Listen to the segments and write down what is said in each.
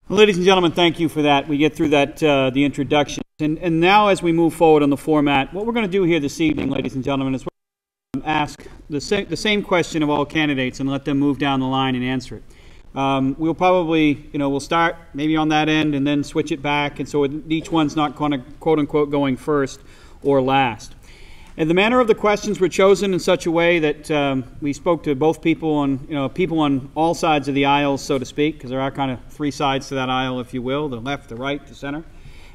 Well, ladies and gentlemen, thank you for that. We get through that, the introduction. And now as we move forward on the format, what we're going to do here this evening, ladies and gentlemen, is we're going to ask the same question of all candidates and let them move down the line and answer it. We'll probably, we'll start maybe on that end and then switch it back, and so each one's not kind of quote-unquote going first or last. And the manner of the questions were chosen in such a way that we spoke to both people on, people on all sides of the aisle, so to speak, because there are kind of three sides to that aisle, if you will, the left, the right, the center.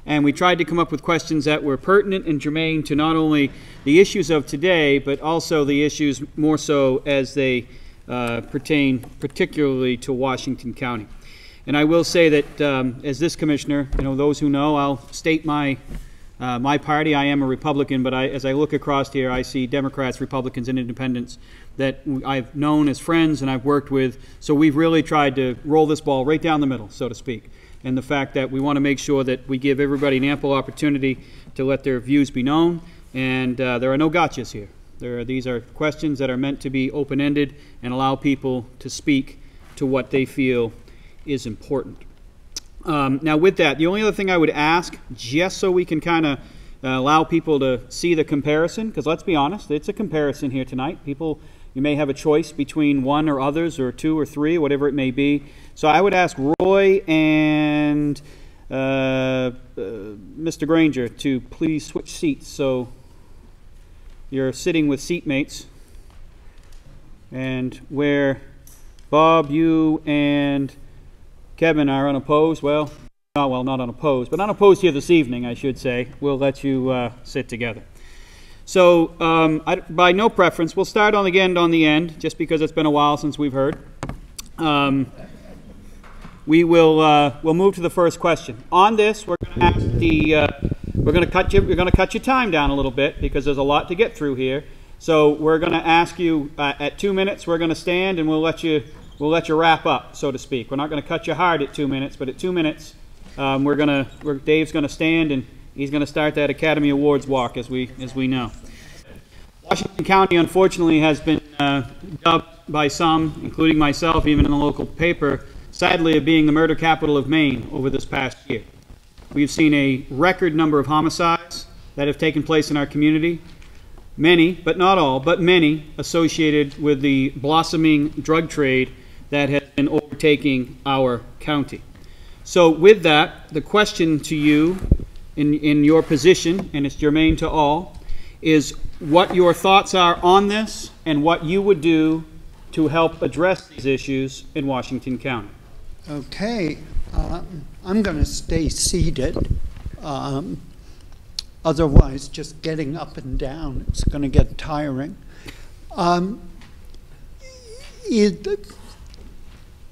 And we tried to come up with questions that were pertinent and germane to not only the issues of today, but also the issues more so as they pertain particularly to Washington County. And I will say that as this commissioner, those who know, I'll state my party. I am a Republican, but as I look across here, I see Democrats, Republicans, and Independents that I've known as friends and I've worked with. So we've really tried to roll this ball right down the middle, so to speak. And the fact that we want to make sure that we give everybody an ample opportunity to let their views be known. And there are no gotchas here. These are questions that are meant to be open-ended and allow people to speak to what they feel is important. Now with that, the only other thing I would ask, just so we can kind of allow people to see the comparison, because let's be honest, it's a comparison here tonight. People, you may have a choice between one or others or two or three, whatever it may be. So I would ask Roy and Mr. Granger to please switch seats. So you're sitting with seatmates, and where Bob, you, and Kevin are unopposed, well, not unopposed, but unopposed here this evening, I should say. We'll let you sit together. So, by no preference, we'll start again on the end, just because it's been a while since we've heard. We'll move to the first question. On this, we're going to ask we're going to cut your time down a little bit because there's a lot to get through here. So we're going to ask you at 2 minutes. We're going to stand and we'll let you wrap up, so to speak. We're not going to cut you hard at 2 minutes, but at 2 minutes, Dave's going to stand and he's going to start that Academy Awards walk, as we know. Washington County, unfortunately, has been dubbed by some, including myself, even in the local paper, sadly, of being the murder capital of Maine over this past year. We've seen a record number of homicides that have taken place in our community. Many, but not all, but many associated with the blossoming drug trade that has been overtaking our county. So with that, the question to you in your position, and it's germane to all, is what your thoughts are on this and what you would do to help address these issues in Washington County. Okay, I'm going to stay seated. Otherwise, just getting up and down, it's going to get tiring.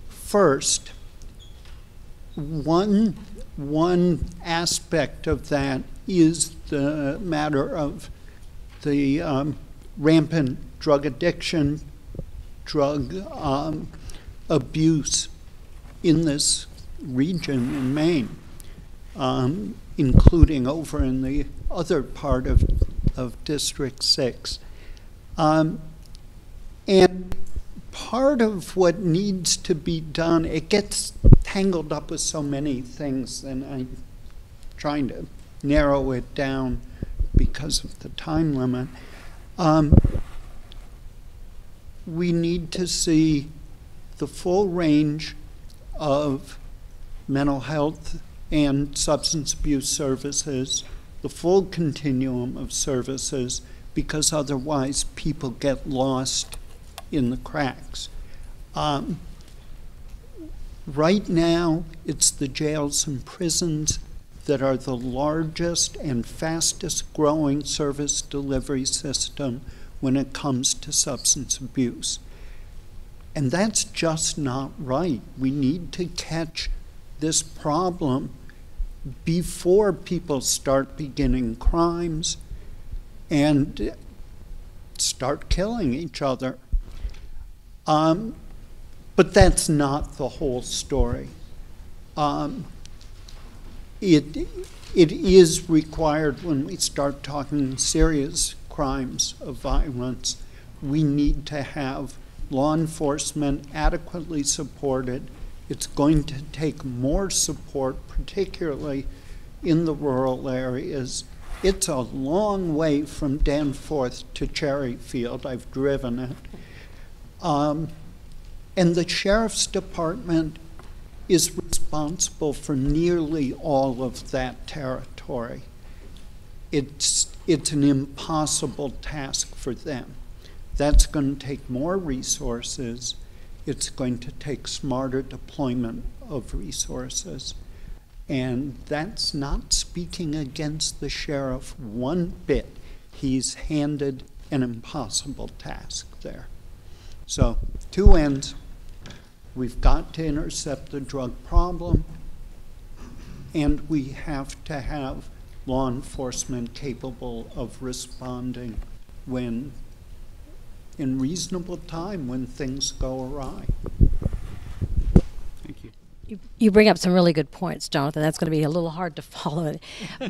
First, one aspect of that is the matter of the rampant drug addiction, drug abuse in this region in Maine, including over in the other part of District 6. And part of what needs to be done, it gets tangled up with so many things, and I'm trying to narrow it down because of the time limit. We need to see the full range of mental health and substance abuse services, the full continuum of services, because otherwise people get lost in the cracks. Right now, it's the jails and prisons that are the largest and fastest growing service delivery system when it comes to substance abuse. And that's just not right. We need to catch this problem before people start beginning crimes and start killing each other. But that's not the whole story. It is required when we start talking serious crimes of violence, we need to have law enforcement adequately supported It's going to take more support, particularly in the rural areas. It's a long way from Danforth to Cherryfield. I've driven it. And the Sheriff's Department is responsible for nearly all of that territory. It's an impossible task for them. That's going to take more resources. It's going to take smarter deployment of resources. And that's not speaking against the sheriff one bit. He's handed an impossible task there. So, two ends. We've got to intercept the drug problem, and we have to have law enforcement capable of responding when, in reasonable time, when things go awry. Thank you. You bring up some really good points, Jonathan. That's going to be a little hard to follow.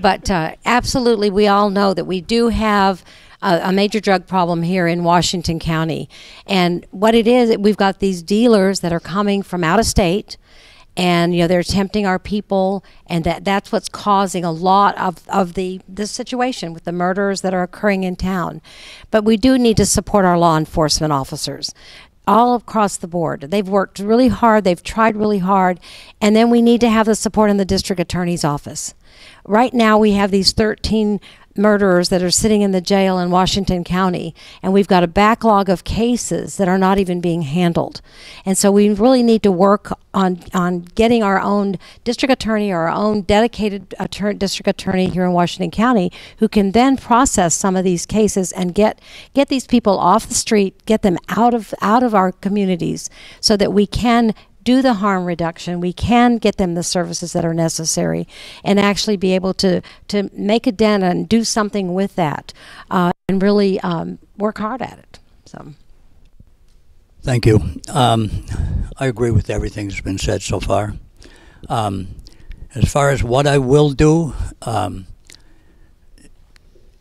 But absolutely, we all know that we do have a major drug problem here in Washington County. And what it is, we've got these dealers that are coming from out of state, and they're tempting our people, and that's what's causing a lot of this situation with the murders that are occurring in town. But we do need to support our law enforcement officers all across the board. They've worked really hard, they've tried really hard, and then we need to have the support in the district attorney's office. Right now we have these 13 murderers that are sitting in the jail in Washington County, and we've got a backlog of cases that are not even being handled. And so we really need to work on getting our own district attorney or our own dedicated district attorney here in Washington County who can then process some of these cases and get these people off the street, get them out of our communities so that we can do the harm reduction, we can get them the services that are necessary, and actually be able to make a dent and do something with that, and really work hard at it. So, thank you. I agree with everything that's been said so far. As far as what I will do,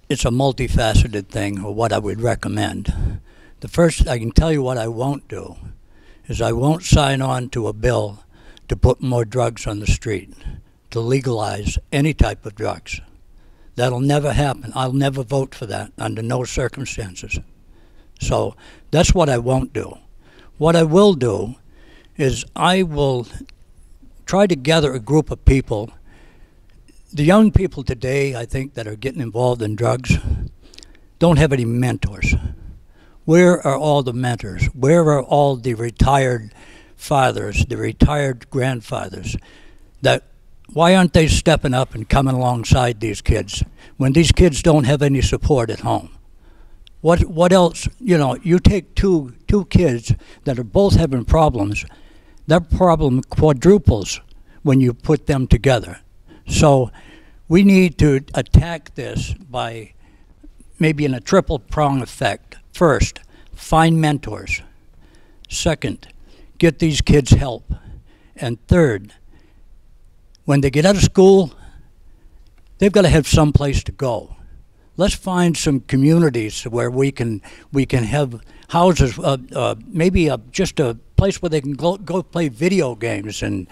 it's a multifaceted thing, or what I would recommend. The first, I can tell you what I won't do, is I won't sign on to a bill to put more drugs on the street, to legalize any type of drugs. That'll never happen. I'll never vote for that under no circumstances. So that's what I won't do. What I will do is I will try to gather a group of people. The young people today, I think, that are getting involved in drugs don't have any mentors. Where are all the mentors? Where are all the retired fathers, the retired grandfathers? Why aren't they stepping up and coming alongside these kids when these kids don't have any support at home? What else? You take two kids that are both having problems, that problem quadruples when you put them together. So we need to attack this by maybe in a triple prong effect. First, find mentors. Second, get these kids help. And third, when they get out of school, they've got to have some place to go. Let's find some communities where we can have houses, maybe just a place where they can go play video games and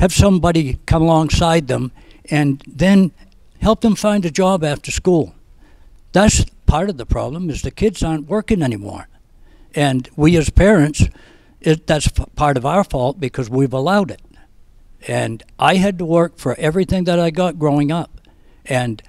have somebody come alongside them and then help them find a job after school. That's part of the problem, is the kids aren't working anymore. And we as parents, that's part of our fault because we've allowed it. And I had to work for everything that I got growing up. And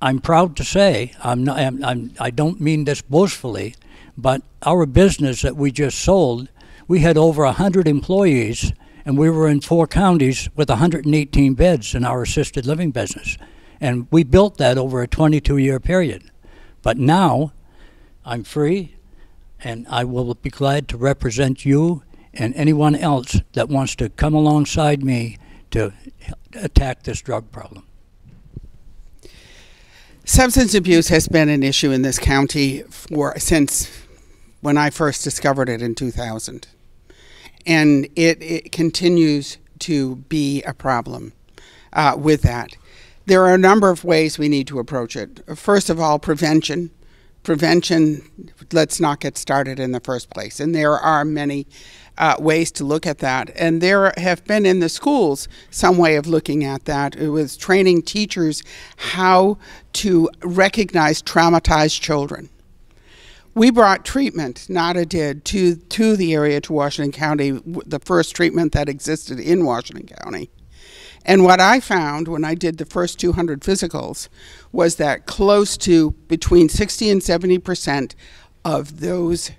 I'm proud to say, I don't mean this boastfully, but our business that we just sold, we had over 100 employees, and we were in 4 counties with 118 beds in our assisted living business. And we built that over a 22-year period. But now I'm free, and I will be glad to represent you and anyone else that wants to come alongside me to attack this drug problem. Substance abuse has been an issue in this county since when I first discovered it in 2000. And it continues to be a problem with that. There are a number of ways we need to approach it. First of all, prevention. Prevention, let's not get started in the first place. And there are many ways to look at that. And there have been in the schools some way of looking at that. It was training teachers how to recognize traumatized children. We brought treatment, NADA did, to the area, to Washington County, the first treatment that existed in Washington County. And what I found when I did the first 200 physicals was that close to between 60 and 70% of those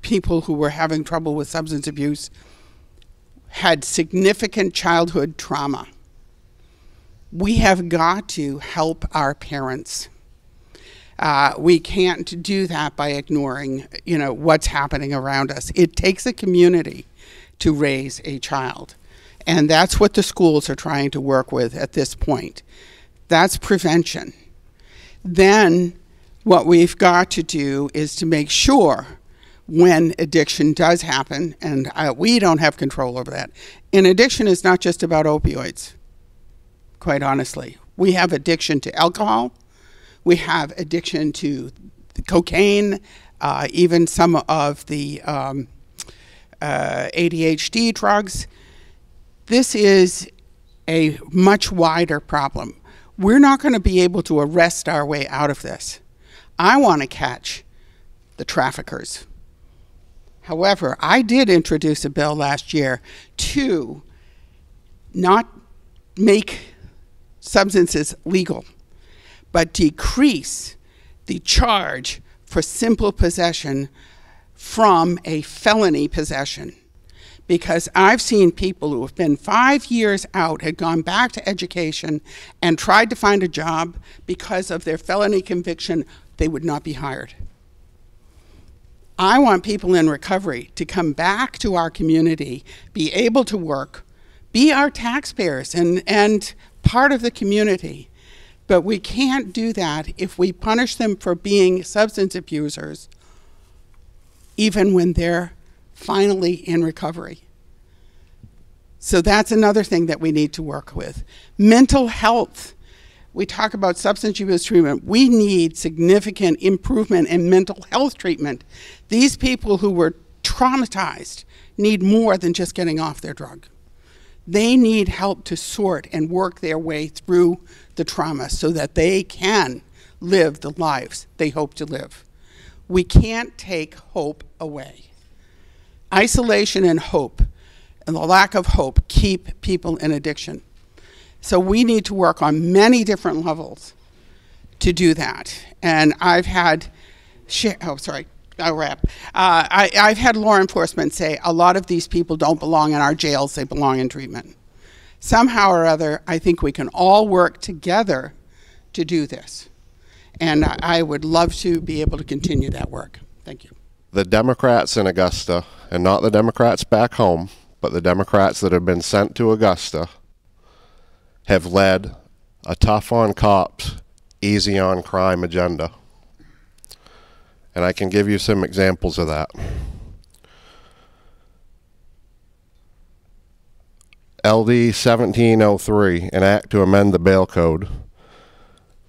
people who were having trouble with substance abuse had significant childhood trauma. We have got to help our parents. We can't do that by ignoring, what's happening around us. It takes a community to raise a child. And that's what the schools are trying to work with at this point. That's prevention. Then what we've got to do is to make sure when addiction does happen, and we don't have control over that. And addiction is not just about opioids, quite honestly. We have addiction to alcohol. We have addiction to cocaine, even some of the ADHD drugs. This is a much wider problem. We're not going to be able to arrest our way out of this. I want to catch the traffickers. However, I did introduce a bill last year to not make substances legal, but decrease the charge for simple possession from a felony possession. Because I've seen people who have been 5 years out, had gone back to education and tried to find a job because of their felony conviction, they would not be hired. I want people in recovery to come back to our community, be able to work, be our taxpayers and part of the community. But we can't do that if we punish them for being substance abusers, even when they're finally in recovery. So that's another thing that we need to work with. Mental health. We talk about substance abuse treatment. We need significant improvement in mental health treatment. These people who were traumatized need more than just getting off their drug. They need help to sort and work their way through the trauma so that they can live the lives they hope to live. We can't take hope away. Isolation and hope, and the lack of hope, keep people in addiction. So we need to work on many different levels to do that. And I've had, I'll wrap. I've had law enforcement say a lot of these people don't belong in our jails, they belong in treatment. Somehow or other, I think we can all work together to do this. And I would love to be able to continue that work. Thank you. The Democrats in Augusta, and not the Democrats back home, but the Democrats that have been sent to Augusta, have led a tough on cops, easy on crime agenda. And I can give you some examples of that. LD 1703, an act to amend the bail code.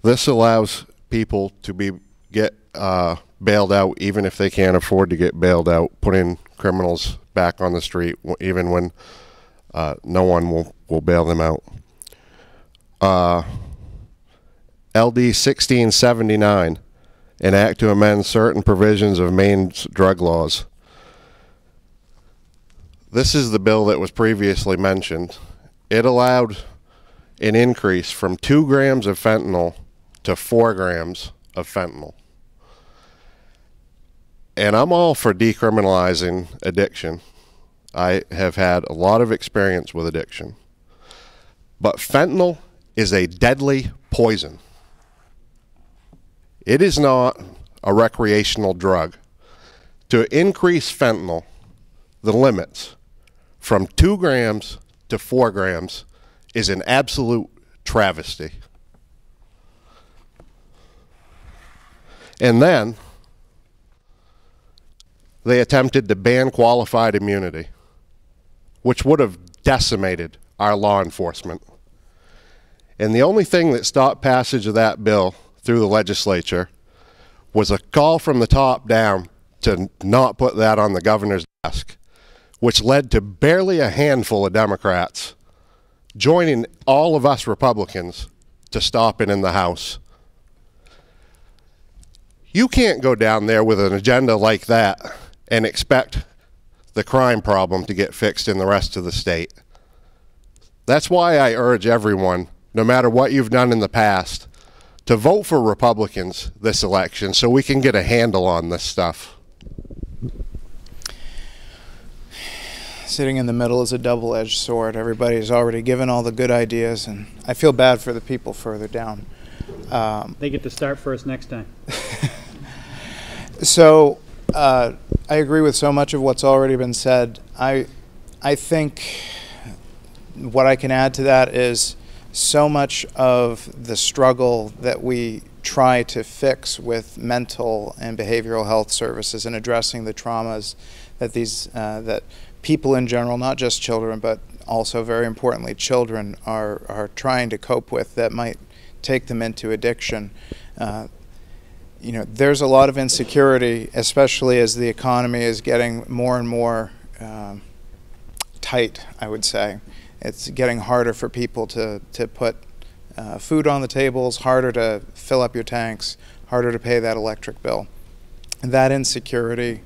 This allows people to get bailed out even if they can't afford to get bailed out, putting criminals back on the street even when no one will bail them out. LD 1679, an act to amend certain provisions of Maine's drug laws. This is the bill that was previously mentioned. It allowed an increase from 2 grams of fentanyl to 4 grams of fentanyl. And I'm all for decriminalizing addiction. I have had a lot of experience with addiction. But fentanyl is a deadly poison. It is not a recreational drug. To increase fentanyl, the limits from 2 grams to 4 grams is an absolute travesty. And then they attempted to ban qualified immunity, which would have decimated our law enforcement. And the only thing that stopped passage of that bill through the legislature was a call from the top down to not put that on the governor's desk, which led to barely a handful of Democrats joining all of us Republicans to stop it in the House. You can't go down there with an agenda like that and expect the crime problem to get fixed in the rest of the state. That's why I urge everyone, no matter what you've done in the past, to vote for Republicans this election so we can get a handle on this stuff. Sitting in the middle is a double-edged sword. Everybody's already given all the good ideas, and I feel bad for the people further down. They get to start first next time. So I agree with so much of what's already been said. I think what I can add to that is so much of the struggle that we try to fix with mental and behavioral health services and addressing the traumas that that people in general, not just children, but also very importantly children, are trying to cope with that might take them into addiction. You know, there's a lot of insecurity, especially as the economy is getting more and more tight, I would say. It's getting harder for people to put food on the tables, harder to fill up your tanks, harder to pay that electric bill. And that insecurity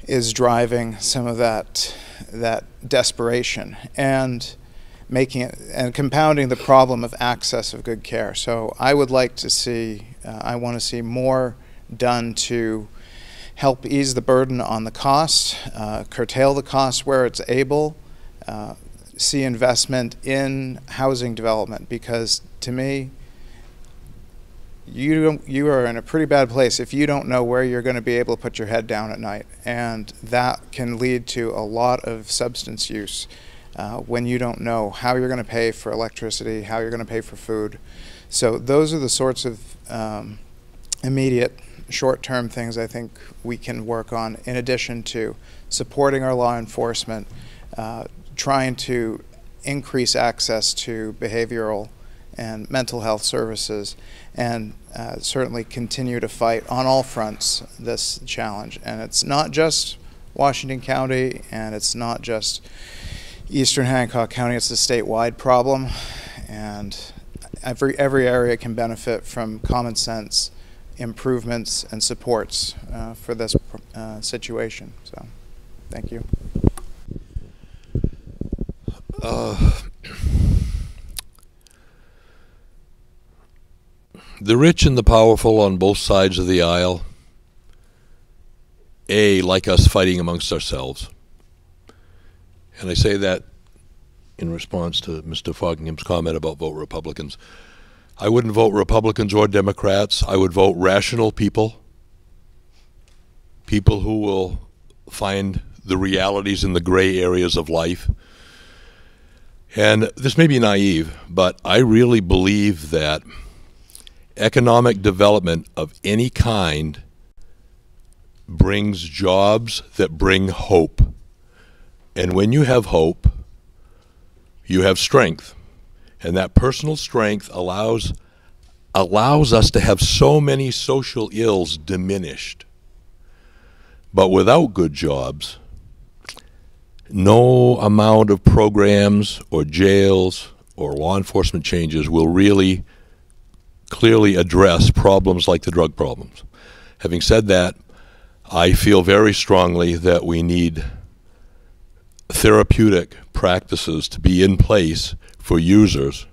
is driving some of that desperation and making it and compounding the problem of access of good care. So I would like to see, I want to see more done to help ease the burden on the cost, curtail the cost where it's able, see investment in housing development, because to me, you are in a pretty bad place if you don't know where you're going to be able to put your head down at night, and that can lead to a lot of substance use when you don't know how you're going to pay for electricity, how you're going to pay for food. So those are the sorts of immediate short-term things I think we can work on, in addition to supporting our law enforcement, trying to increase access to behavioral and mental health services, and certainly continue to fight on all fronts this challenge. And it's not just Washington County, and it's not just Eastern Hancock County, it's a statewide problem, and every area can benefit from common sense improvements and supports for this situation. So, thank you. The rich and the powerful on both sides of the aisle, like us fighting amongst ourselves. And I say that in response to Mr. Faulkingham's comment about vote Republicans. I wouldn't vote Republicans or Democrats. I would vote rational people, people who will find the realities in the gray areas of life. And this may be naive, but I really believe that economic development of any kind brings jobs that bring hope. And when you have hope, you have strength. And that personal strength allows us to have so many social ills diminished. But without good jobs, no amount of programs or jails or law enforcement changes will really clearly address problems like the drug problems. Having said that, I feel very strongly that we need therapeutic practices to be in place for users.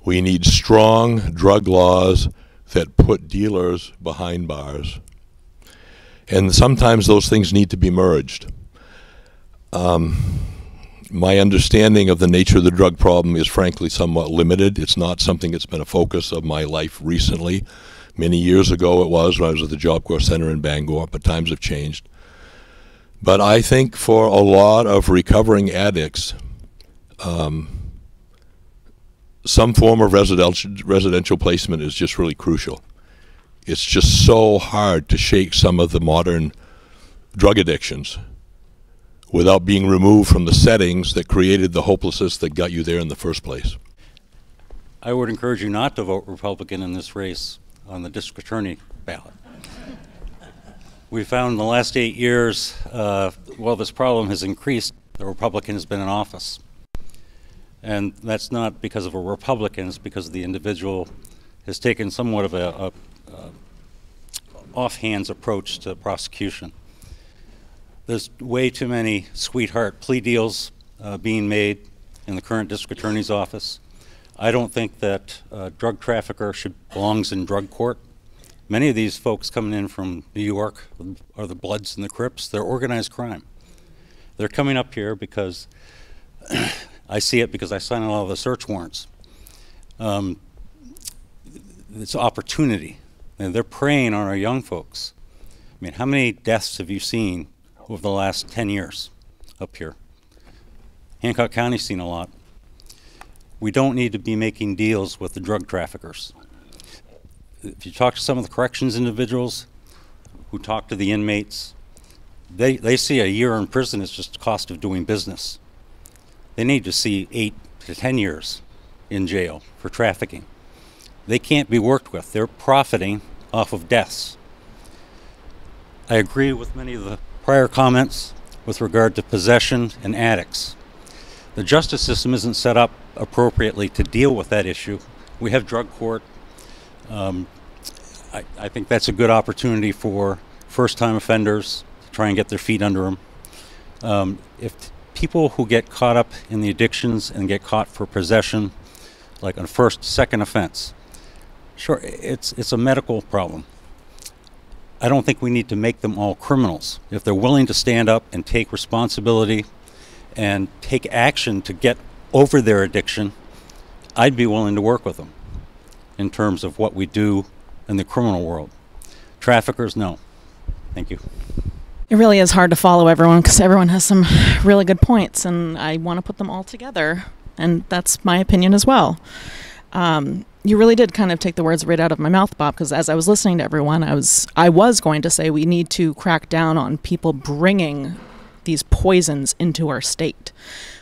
We need strong drug laws that put dealers behind bars. And sometimes those things need to be merged. My understanding of the nature of the drug problem is frankly somewhat limited. It's not something that's been a focus of my life recently. Many years ago it was when I was at the Job Corps Center in Bangor, but times have changed. But I think for a lot of recovering addicts, some form of residential placement is just really crucial. It's just so hard to shake some of the modern drug addictions without being removed from the settings that created the hopelessness that got you there in the first place. I would encourage you not to vote Republican in this race on the district attorney ballot. We found in the last 8 years, while this problem has increased, the Republican has been in office. And that's not because of a Republican, it's because the individual has taken somewhat of a offhands approach to prosecution. There's way too many sweetheart plea deals being made in the current district attorney's office. I don't think that a drug trafficker belongs in drug court. Many of these folks coming in from New York are the Bloods and the Crips. They're organized crime. They're coming up here because I see it because I sign a lot of the search warrants. It's opportunity, and they're preying on our young folks. I mean, how many deaths have you seen over the last 10 years up here? Hancock County's seen a lot. We don't need to be making deals with the drug traffickers. If you talk to some of the corrections individuals who talk to the inmates, they see a year in prison as just the cost of doing business. They need to see 8 to 10 years in jail for trafficking. They can't be worked with. They're profiting off of deaths. I agree with many of the prior comments with regard to possession and addicts. The justice system isn't set up appropriately to deal with that issue. We have drug court. I think that's a good opportunity for first-time offenders to try and get their feet under them. If people who get caught up in the addictions and get caught for possession, like on first, second offense, sure, it's a medical problem. I don't think we need to make them all criminals. If they're willing to stand up and take responsibility and take action to get over their addiction, I'd be willing to work with them in terms of what we do in the criminal world. Traffickers, no. Thank you. It really is hard to follow everyone because everyone has some really good points, and I want to put them all together, and that's my opinion as well. You really did kind of take the words right out of my mouth, Bob, because as I was listening to everyone, I was going to say we need to crack down on people bringing these poisons into our state.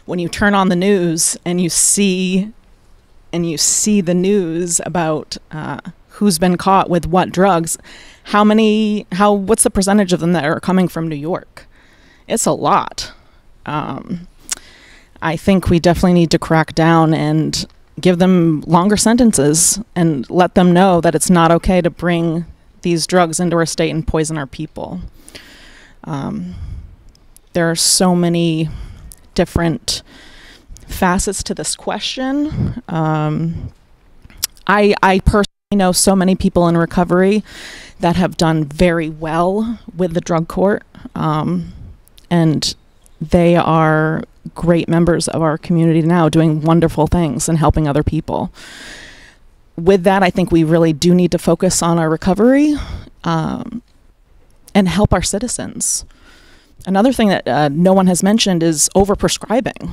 When you turn on the news and you see the news about who's been caught with what drugs, what's the percentage of them that are coming from New York? It's a lot. I think we definitely need to crack down and give them longer sentences and let them know that it's not okay to bring these drugs into our state and poison our people. There are so many different facets to this question. I personally know so many people in recovery that have done very well with the drug court, and they are great members of our community now, doing wonderful things and helping other people. With that, I think we really do need to focus on our recovery and help our citizens. Another thing that no one has mentioned is overprescribing.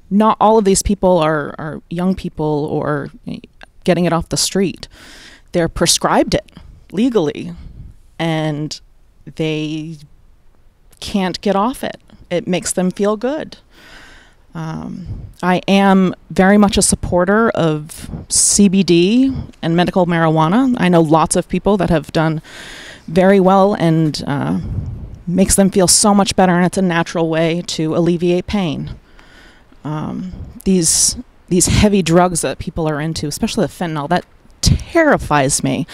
Not all of these people are young people or getting it off the street. They're prescribed it legally, and they can't get off it. It makes them feel good. I am very much a supporter of CBD and medical marijuana. I know lots of people that have done very well, and makes them feel so much better, and it's a natural way to alleviate pain. These heavy drugs that people are into, especially the fentanyl, that terrifies me,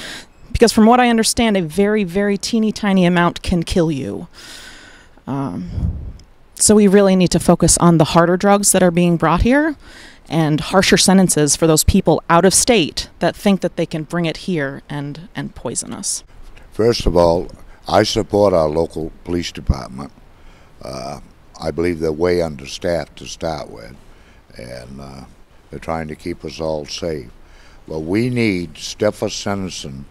because from what I understand, a very, very teeny tiny amount can kill you. So we really need to focus on the harder drugs that are being brought here, and harsher sentences for those people out of state that think that they can bring it here and poison us. First of all, I support our local police department. I believe they're way understaffed to start with, and they're trying to keep us all safe. But we need stiffer sentencing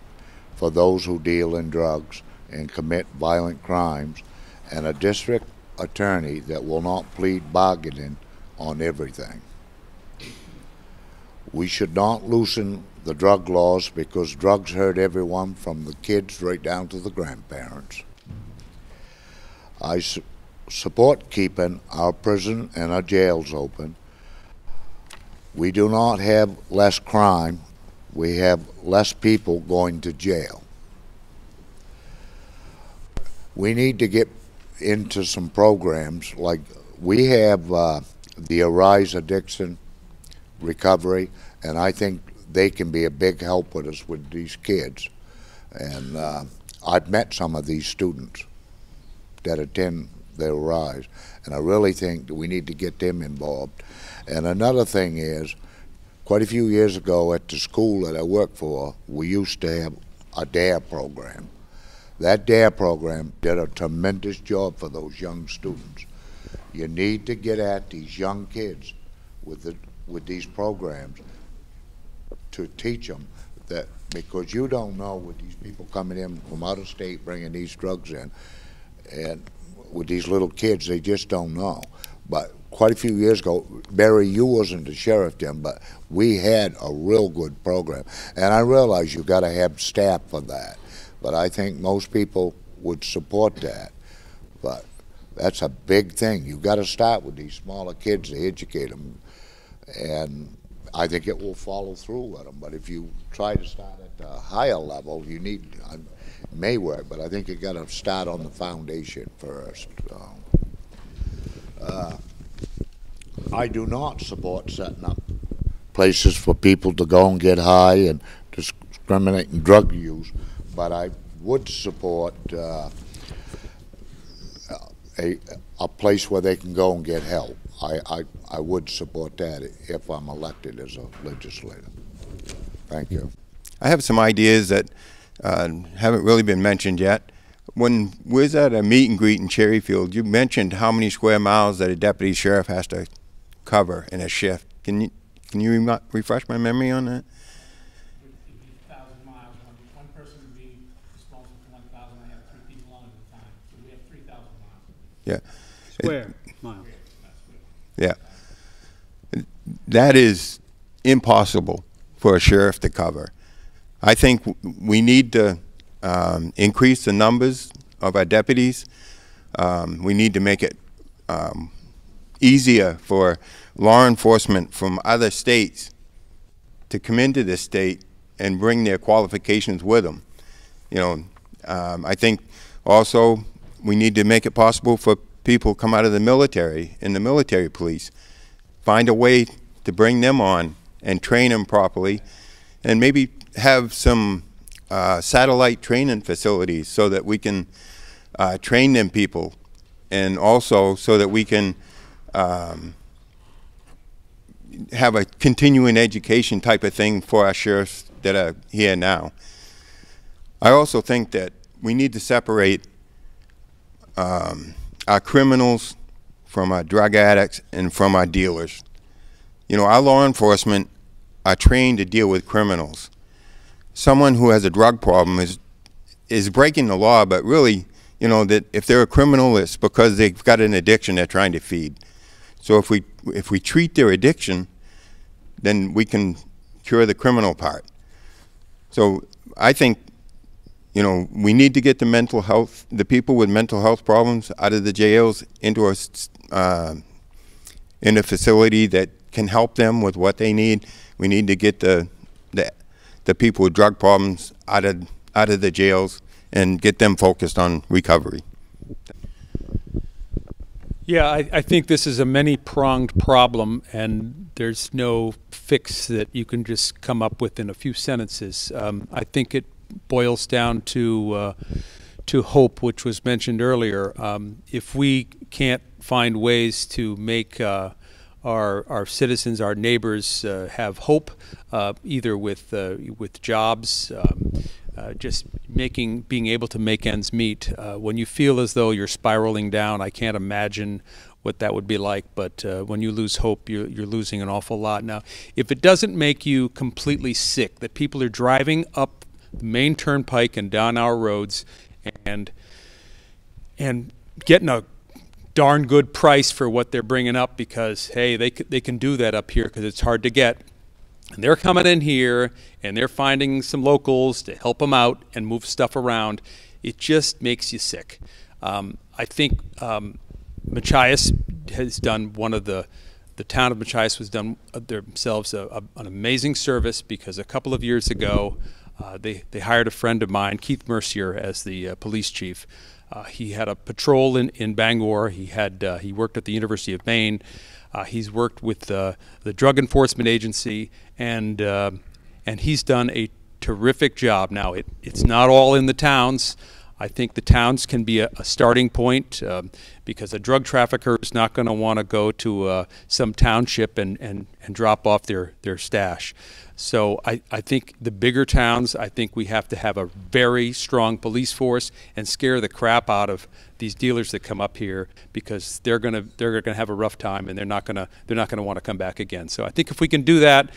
for those who deal in drugs and commit violent crimes, and a district attorney that will not plead bargaining on everything. We should not loosen the drug laws, because drugs hurt everyone from the kids right down to the grandparents. I support keeping our prison and our jails open. We do not have less crime, we have less people going to jail. we need to get into some programs like we have the Arise Addiction Recovery, and I think they can be a big help with us with these kids. And I've met some of these students that attend the Arise, and I really think that we need to get them involved. And another thing is, quite a few years ago at the school that I worked for, we used to have a DARE program. That DARE program did a tremendous job for those young students. You need to get at these young kids with these programs to teach them that, because you don't know with these people coming in from out of state bringing these drugs in, and with these little kids, they just don't know. But quite a few years ago, Barry, you wasn't the sheriff then, but we had a real good program. And I realize you got to have staff for that. But I think most people would support that. But that's a big thing. You've got to start with these smaller kids to educate them. And I think it will follow through with them. But if you try to start at the higher level, you need, it may work, but I think you got to start on the foundation first. I do not support setting up places for people to go and get high and discriminating drug use, but I would support a place where they can go and get help. I would support that if I'm elected as a legislator. Thank you. I have some ideas that haven't really been mentioned yet. When we was at a meet and greet in Cherryfield, you mentioned how many square miles that a deputy sheriff has to cover in a shift. Can you refresh my memory on that? 1,000 miles. One person would be responsible for 1,000. I have 3 people on at a time, so we have 3,000 miles. Yeah. Square miles. Yeah. That is impossible for a sheriff to cover. I think we need to increase the numbers of our deputies. We need to make it easier for law enforcement from other states to come into this state and bring their qualifications with them. You know, I think also we need to make it possible for people who come out of the military and the military police, find a way to bring them on and train them properly, and maybe have some satellite training facilities so that we can train them people, and also so that we can have a continuing education type of thing for our sheriffs that are here now. I also think that we need to separate our criminals from our drug addicts and from our dealers. You know, our law enforcement are trained to deal with criminals. Someone who has a drug problem is breaking the law, but really, you know, that if they're a criminal, it's because they've got an addiction they're trying to feed. So if we treat their addiction, then we can cure the criminal part. So I think, you know, we need to get the people with mental health problems out of the jails into in a facility that can help them with what they need. We need to get the people with drug problems out of the jails and get them focused on recovery. Yeah, I think this is a many-pronged problem, and there's no fix that you can just come up with in a few sentences. I think it boils down to hope, which was mentioned earlier. If we can't find ways to make our citizens, our neighbors, have hope, either with jobs, just being able to make ends meet. When you feel as though you're spiraling down, I can't imagine what that would be like, but when you lose hope, you're losing an awful lot. Now, if it doesn't make you completely sick, that people are driving up the main turnpike and down our roads and getting a darn good price for what they're bringing up because, hey, they can do that up here because it's hard to get. And they're coming in here and they're finding some locals to help them out and move stuff around. It just makes you sick. I think Machias has done the town of Machias has done themselves an amazing service because a couple of years ago they hired a friend of mine, Keith Mercier, as the police chief. He had a patrol in Bangor. He worked at the University of Maine. He's worked with the Drug Enforcement Agency, and he's done a terrific job. Now, it's not all in the towns. I think the towns can be a starting point because a drug trafficker is not going to want to go to some township and drop off their stash. So I think the bigger towns, I think we have to have a very strong police force and scare the crap out of these dealers that come up here, because they're gonna have a rough time, and they're not gonna want to come back again. So I think if we can do that,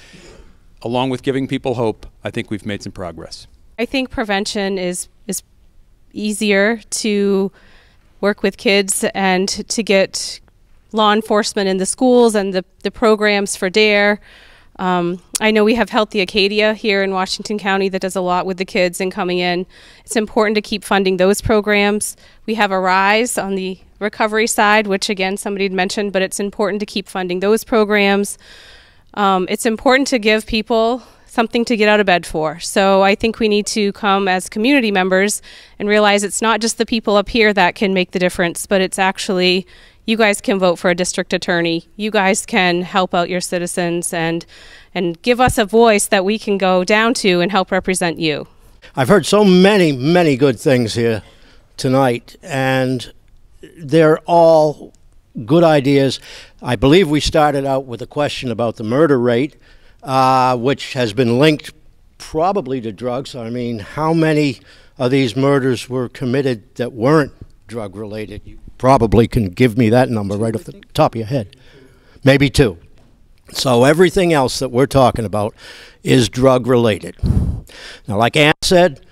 along with giving people hope, I think we've made some progress. I think prevention is easier to work with kids and to get law enforcement in the schools and the programs for DARE. I know we have Healthy Acadia here in Washington County that does a lot with the kids and coming in. It's important to keep funding those programs. We have a RISE on the recovery side, which again somebody had mentioned, but it's important to keep funding those programs. It's important to give people something to get out of bed for. So I think we need to come as community members and realize it's not just the people up here that can make the difference, but it's actually, you guys can vote for a district attorney. You guys can help out your citizens and give us a voice that we can go down to and help represent you. I've heard so many good things here tonight, and they're all good ideas. I believe we started out with a question about the murder rate, which has been linked probably to drugs. I mean, how many of these murders were committed that weren't drug related? You probably can give me that number right off the top of your head. Maybe 2. So everything else that we're talking about is drug related. Now, like Ann said,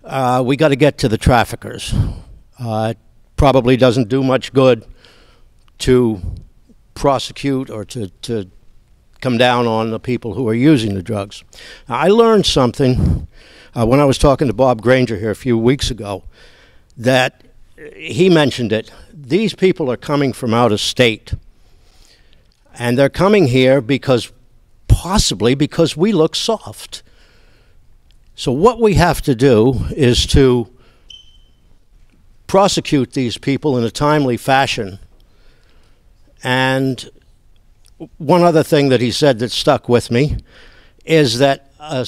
we got to get to the traffickers. It probably doesn't do much good to prosecute or to come down on the people who are using the drugs. Now, I learned something when I was talking to Bob Granger here a few weeks ago, that he mentioned it. These people are coming from out of state, and they're coming here possibly because we look soft. So what we have to do is to prosecute these people in a timely fashion. And one other thing that he said that stuck with me is that a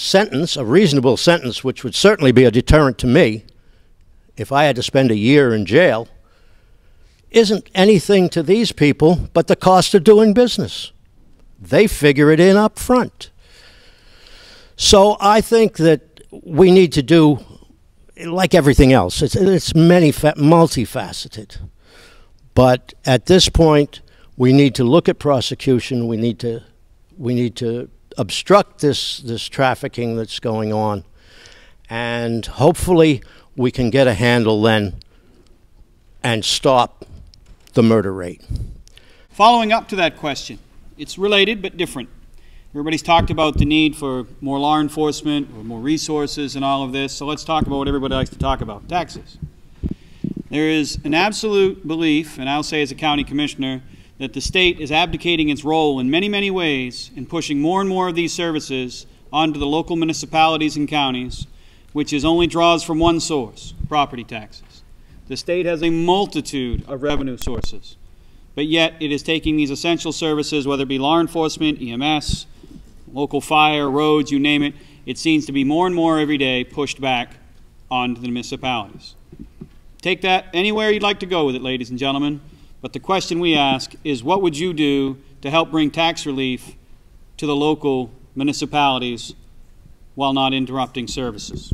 reasonable sentence, which would certainly be a deterrent to me if I had to spend a year in jail, isn't anything to these people but the cost of doing business. They figure it in up front. So I think that we need to do, like everything else, it's multifaceted. But at this point, we need to look at prosecution. We need to obstruct this trafficking that's going on, and hopefully we can get a handle then and stop the murder rate. Following up to that question, it's related but different. Everybody's talked about the need for more law enforcement or more resources and all of this, so let's talk about what everybody likes to talk about, taxes. There is an absolute belief, and I'll say as a county commissioner, that the state is abdicating its role in many ways in pushing more and more of these services onto the local municipalities and counties, which only draws from one source, property taxes. The state has a multitude of revenue sources, but yet it is taking these essential services, whether it be law enforcement, EMS, local fire, roads, you name it, it seems to be more and more every day pushed back onto the municipalities. Take that anywhere you'd like to go with it, ladies and gentlemen. But the question we ask is, what would you do to help bring tax relief to the local municipalities while not interrupting services?